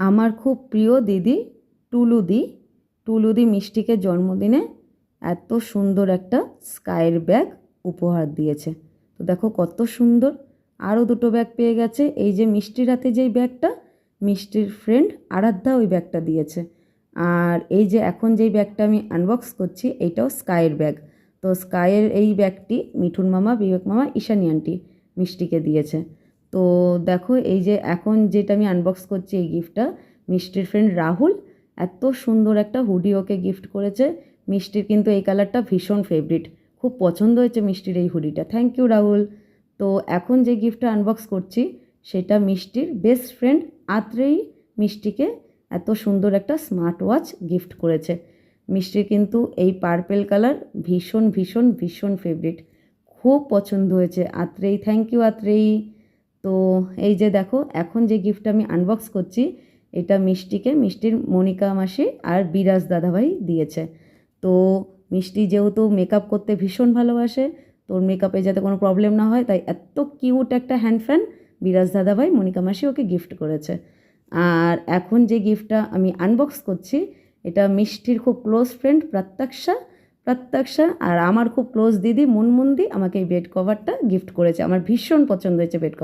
আমার খুব প্রিয় দিদি টুলুদি মিষ্টিকে জন্মদিনে এত সুন্দর একটা স্কাইয়ের ব্যাগ উপহার দিয়েছে। তো দেখো কত সুন্দর, আরও দুটো ব্যাগ পেয়ে গেছে। এই যে মিষ্টির হাতে যেই ব্যাগটা, মিষ্টির ফ্রেন্ড আরাধ্যা ওই ব্যাগটা দিয়েছে। আর এই যে এখন যেই ব্যাগটা আমি আনবক্স করছি এইটাও স্কাইয়ের ব্যাগ। তো স্কাইয়ের এই ব্যাগটি মিঠুন মামা, বিবেক মামা, ঈশানী আন্টি মিষ্টিকে দিয়েছে। তো দেখো এই যে এখন যেটা আমি আনবক্স করছি এই গিফটটা মিষ্টির ফ্রেন্ড রাহুল এত সুন্দর একটা হুডি ওকে গিফট করেছে। মিষ্টির কিন্তু এই কালারটা ভীষণ ফেভারিট, খুব পছন্দ হয়েছে মিষ্টির এই হুডিটা। Thank you Rahul. তো এখন যে গিফটটা আনবক্স করছি সেটা মিষ্টির বেস্ট ফ্রেন্ড আত্রেয়ী মিষ্টিকে এত সুন্দর একটা স্মার্ট ওয়াচ গিফট করেছে। মিষ্টির কিন্তু এই পার্পেল কালার ভীষণ ভীষণ ভীষণ ফেভারিট, খুব পছন্দ হয়েছে আত্রেয়ী। Thank you Atreyi. তো এই যে দেখো এখন যে গিফটটা আমি আনবক্স করছি এটা মিষ্টির মনিকা মাসি আর বিরাজ দাদাভাই দিয়েছে। তো মিষ্টি যেহেতু মেকআপ করতে ভীষণ ভালোবাসে, তোর মেকআপে যাতে কোনো প্রবলেম না হয় তাই এত কিউট একটা হ্যান্ড ফ্যান বিরাজ দাদাভাই মনিকা মাসি ওকে গিফট করেছে। আর এখন যে গিফটটা আমি আনবক্স করছি এটা মিষ্টির খুব ক্লোজ ফ্রেন্ড প্রত্যাক্ষা আর আমার খুব ক্লোজ দিদি মুনমুন্দি আমাকে এই বেড কভারটা গিফট করেছে। আমার ভীষণ পছন্দ হয়েছে বেড কভার।